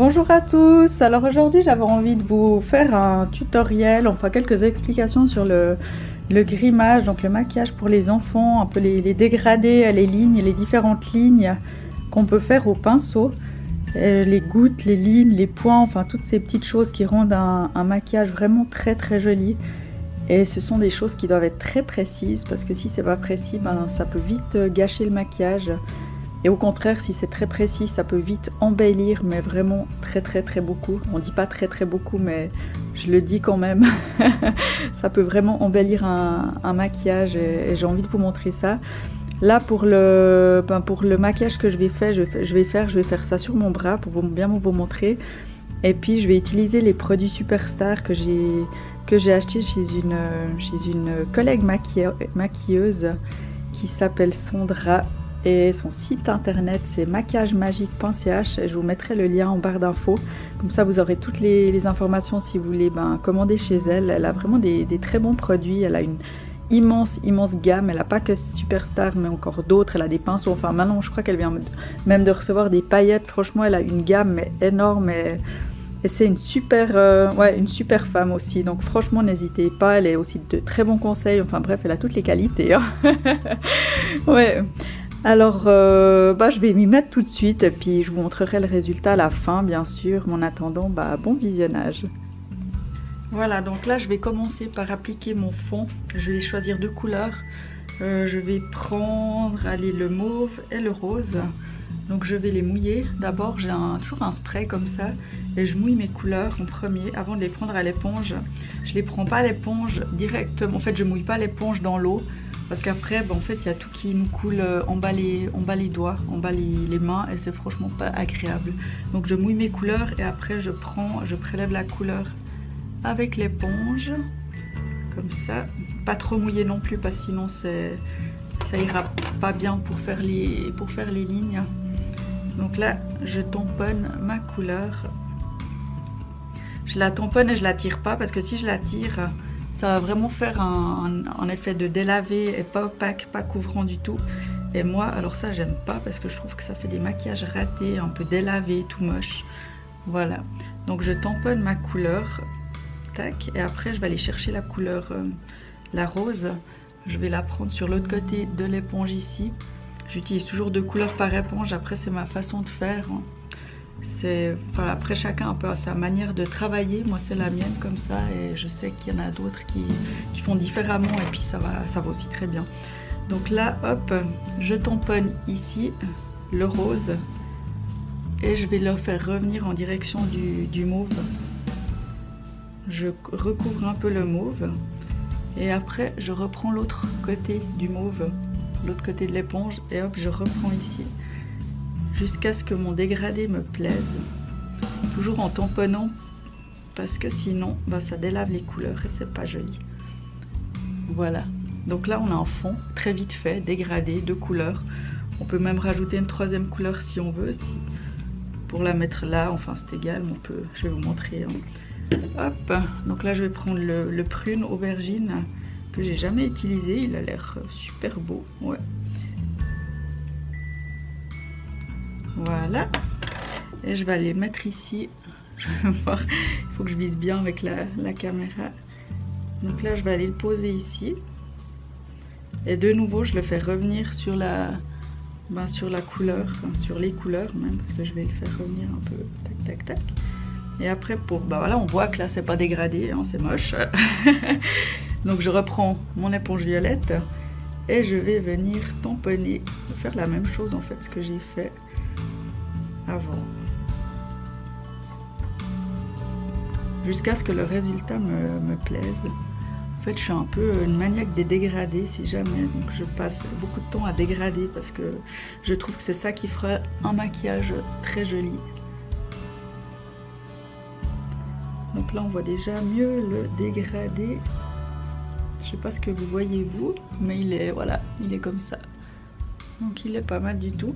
Bonjour à tous, alors aujourd'hui j'avais envie de vous faire un tutoriel, enfin quelques explications sur le grimage, donc le maquillage pour les enfants, un peu les dégradés, les lignes, les différentes lignes qu'on peut faire au pinceau, les gouttes, les lignes, les points, enfin toutes ces petites choses qui rendent un maquillage vraiment très joli. Et ce sont des choses qui doivent être très précises parce que si c'est pas précis, ben, ça peut vite gâcher le maquillage. Et au contraire, si c'est très précis, ça peut vite embellir, mais vraiment très beaucoup. On dit pas très beaucoup, mais je le dis quand même. Ça peut vraiment embellir un maquillage et j'ai envie de vous montrer ça. Là, pour le maquillage que je vais faire ça sur mon bras pour bien vous montrer. Et puis, je vais utiliser les produits Superstar que j'ai acheté chez une collègue maquilleuse qui s'appelle Sandra. Et son site internet c'est maquillagemagique.ch et je vous mettrai le lien en barre d'infos. Comme ça vous aurez toutes les informations si vous voulez commander chez elle. Elle a vraiment des très bons produits. Elle a une immense gamme. Elle n'a pas que Superstar mais encore d'autres. Elle a des pinceaux. Enfin maintenant je crois qu'elle vient même de recevoir des paillettes. Franchement elle a une gamme énorme et c'est une super femme aussi. Donc franchement n'hésitez pas. Elle a aussi de très bons conseils. Enfin bref elle a toutes les qualités. Hein. Ouais. Alors, je vais m'y mettre tout de suite et puis je vous montrerai le résultat à la fin, bien sûr. Mais en attendant, bon visionnage. Voilà, donc là, je vais commencer par appliquer mon fond. Je vais choisir deux couleurs. Je vais prendre, le mauve et le rose. Donc, je vais les mouiller. D'abord, j'ai toujours un spray comme ça. Et je mouille mes couleurs en premier avant de les prendre à l'éponge. Je les prends pas à l'éponge directement. En fait, je mouille pas l'éponge dans l'eau. Parce qu'après, en fait, il y a tout qui nous coule en bas les doigts, en bas les mains, et c'est franchement pas agréable. Donc je mouille mes couleurs et après je prélève la couleur avec l'éponge, comme ça. Pas trop mouillé non plus, parce que sinon ça ira pas bien pour faire les lignes. Donc là, je tamponne ma couleur. Je la tamponne et je la tire pas, parce que si je la tire, ça va vraiment faire un effet de délavé et pas opaque, pas couvrant du tout. Et moi, alors ça, j'aime pas parce que je trouve que ça fait des maquillages ratés, un peu délavés, tout moche. Voilà. Donc je tamponne ma couleur. Tac. Et après, je vais aller chercher la couleur, la rose. Je vais la prendre sur l'autre côté de l'éponge ici. J'utilise toujours deux couleurs par éponge. Après, c'est ma façon de faire. Après chacun un peu à sa manière de travailler. Moi c'est la mienne comme ça et je sais qu'il y en a d'autres qui font différemment et puis ça va aussi très bien. Donc là hop, je tamponne ici le rose et je vais le faire revenir en direction du mauve. Je recouvre un peu le mauve et après je reprends l'autre côté du mauve, l'autre côté de l'éponge et hop je reprends ici. Jusqu'à ce que mon dégradé me plaise, toujours en tamponnant parce que sinon ça délave les couleurs et c'est pas joli. Voilà, donc là on a un fond très vite fait, dégradé, deux couleurs. On peut même rajouter une troisième couleur si on veut, pour la mettre là, enfin c'est égal, je vais vous montrer. Hein. Hop, donc là je vais prendre le prune aubergine que j'ai jamais utilisé, il a l'air super beau, ouais. Voilà, et je vais aller mettre ici. Je vais voir, il faut que je vise bien avec la caméra. Donc là, je vais aller le poser ici. Et de nouveau, je le fais revenir sur la couleur, sur les couleurs même, parce que je vais le faire revenir un peu, tac. Et après, voilà, on voit que là, c'est pas dégradé, hein, c'est moche. Donc je reprends mon éponge violette et je vais venir tamponner, faire la même chose en fait, ce que j'ai fait avant, jusqu'à ce que le résultat me plaise. En fait je suis un peu une maniaque des dégradés si jamais, donc je passe beaucoup de temps à dégrader parce que je trouve que c'est ça qui fera un maquillage très joli. Donc là on voit déjà mieux le dégradé. Je sais pas ce que vous voyez vous, mais il est comme ça. Donc il est pas mal du tout.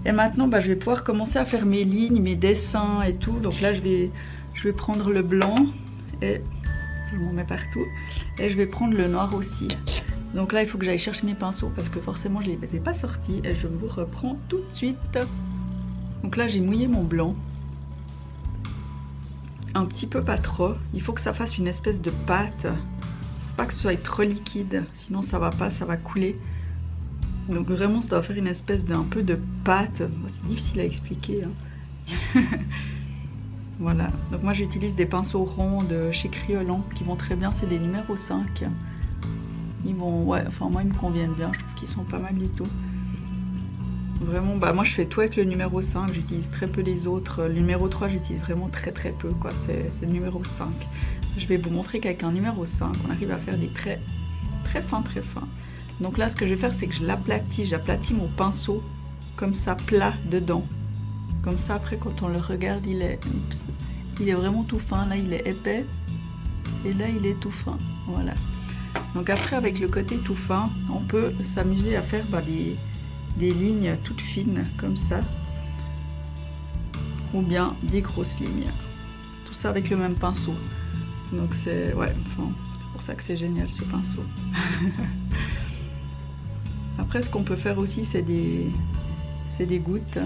Et maintenant je vais pouvoir commencer à faire mes lignes, mes dessins et tout. Donc là je vais prendre le blanc et je m'en mets partout. Et je vais prendre le noir aussi. Donc là il faut que j'aille chercher mes pinceaux parce que forcément je ne les ai pas sortis. Et je vous reprends tout de suite. Donc là j'ai mouillé mon blanc. un petit peu, pas trop. Il faut que ça fasse une espèce de pâte. Pas que ce soit trop liquide, sinon ça va pas, ça va couler. Donc vraiment ça doit faire une espèce d'un peu de pâte. C'est difficile à expliquer. Hein. Voilà, donc moi j'utilise des pinceaux ronds de chez Kryolan qui vont très bien, c'est des numéros 5. Ils vont, ouais, enfin moi ils me conviennent bien, je trouve qu'ils sont pas mal du tout. Vraiment, bah moi je fais tout avec le numéro 5, j'utilise très peu les autres. Le numéro 3 j'utilise vraiment très peu quoi, c'est le numéro 5. Je vais vous montrer qu'avec un numéro 5, on arrive à faire des traits très fins. Donc là, ce que je vais faire, c'est que je l'aplatis. J'aplatis mon pinceau comme ça, plat dedans. Comme ça, après, quand on le regarde, il est vraiment tout fin. Là, il est épais. Et là, il est tout fin. Voilà. Donc après, avec le côté tout fin, on peut s'amuser à faire des lignes toutes fines, comme ça. Ou bien des grosses lignes. Tout ça avec le même pinceau. Donc c'est ouais, enfin, c'est pour ça que c'est génial ce pinceau. Après ce qu'on peut faire aussi c'est des gouttes.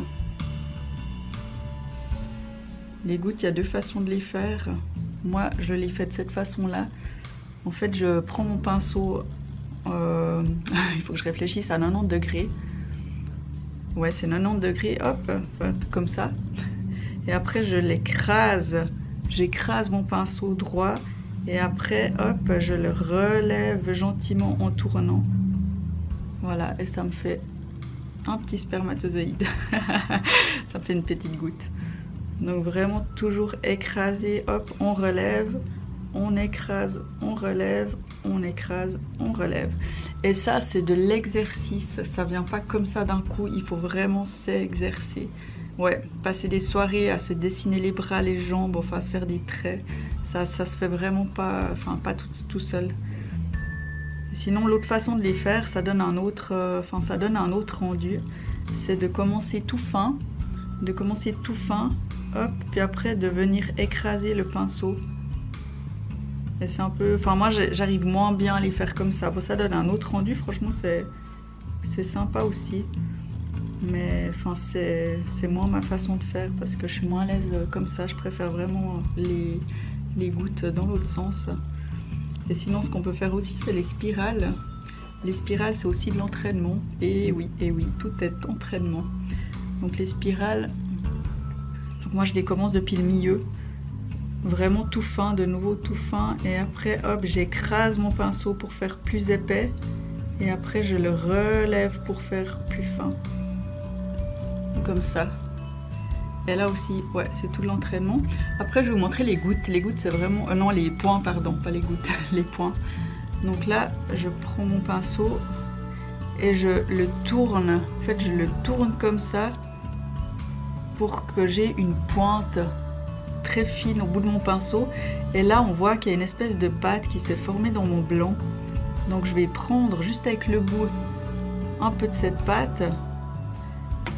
Les gouttes, il y a deux façons de les faire. Moi je les fais de cette façon là. En fait je prends mon pinceau, il faut que je réfléchisse, à 90 degrés. Ouais c'est 90 degrés, hop, comme ça. Et après je l'écrase. J'écrase mon pinceau droit et après, hop, je le relève gentiment en tournant. Voilà, et ça me fait un petit spermatozoïde. Ça me fait une petite goutte. Donc vraiment toujours écraser, hop, on relève, on écrase, on relève, on écrase, on relève. Et ça, c'est de l'exercice. Ça vient pas comme ça d'un coup, il faut vraiment s'exercer. Ouais, passer des soirées à se dessiner les bras, les jambes, enfin à se faire des traits, ça se fait vraiment pas, enfin pas tout seul. Sinon l'autre façon de les faire, ça donne un autre, ça donne un autre rendu. C'est de commencer tout fin, hop, puis après de venir écraser le pinceau. Et c'est un peu, enfin moi j'arrive moins bien à les faire comme ça. Bon, ça donne un autre rendu, franchement c'est sympa aussi. Mais enfin c'est moins ma façon de faire parce que je suis moins à l'aise comme ça. Je préfère vraiment les gouttes dans l'autre sens. Et sinon ce qu'on peut faire aussi c'est les spirales. Les spirales c'est aussi de l'entraînement. Et oui, tout est entraînement. Donc les spirales, donc moi je les commence depuis le milieu. Vraiment tout fin, de nouveau tout fin. Et après hop, j'écrase mon pinceau pour faire plus épais. Et après je le relève pour faire plus fin. Comme ça. Et là aussi, ouais, c'est tout l'entraînement. Après, je vais vous montrer les gouttes. Les gouttes, c'est vraiment... non, les points, pardon, pas les gouttes, les points. Donc là, je prends mon pinceau et je le tourne. En fait, je le tourne comme ça pour que j'ai une pointe très fine au bout de mon pinceau. Et là, on voit qu'il y a une espèce de pâte qui s'est formée dans mon blanc. Donc, je vais prendre juste avec le bout un peu de cette pâte.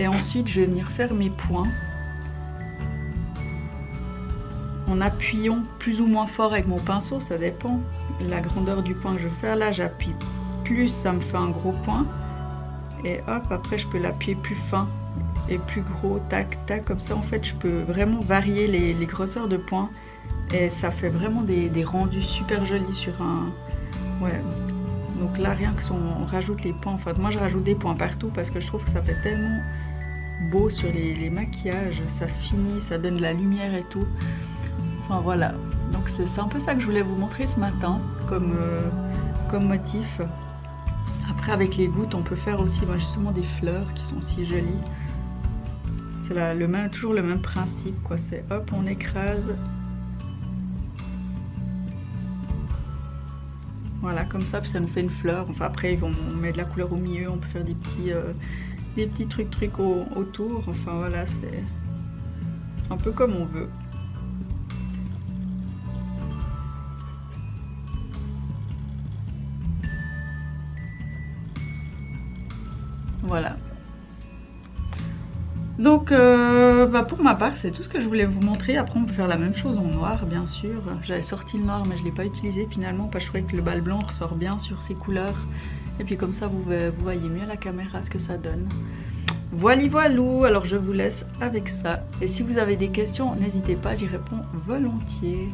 Et ensuite, je vais venir faire mes points en appuyant plus ou moins fort avec mon pinceau, ça dépend la grandeur du point que je veux faire. Là, j'appuie plus, ça me fait un gros point. Et hop, après, je peux l'appuyer plus fin et plus gros, tac, tac, comme ça. En fait, je peux vraiment varier les grosseurs de points. Et ça fait vraiment des rendus super jolis sur un... Ouais. Donc là, rien que si on rajoute les points, enfin, moi, je rajoute des points partout parce que je trouve que ça fait tellement beau sur les maquillages, ça finit, ça donne de la lumière et tout. Enfin voilà, donc c'est un peu ça que je voulais vous montrer ce matin comme motif. Après avec les gouttes on peut faire aussi justement des fleurs qui sont si jolies. C'est toujours le même principe quoi, c'est hop on écrase. Voilà comme ça, puis ça nous fait une fleur. Enfin après on met de la couleur au milieu, on peut faire des petits trucs autour. Enfin voilà, c'est un peu comme on veut. Voilà. Donc pour ma part c'est tout ce que je voulais vous montrer. Après on peut faire la même chose en noir bien sûr. J'avais sorti le noir mais je ne l'ai pas utilisé finalement parce que je trouvais que le bal blanc ressort bien sur ces couleurs. Et puis comme ça vous voyez mieux à la caméra ce que ça donne. Voilà, voilou, alors je vous laisse avec ça. Et si vous avez des questions, n'hésitez pas, j'y réponds volontiers.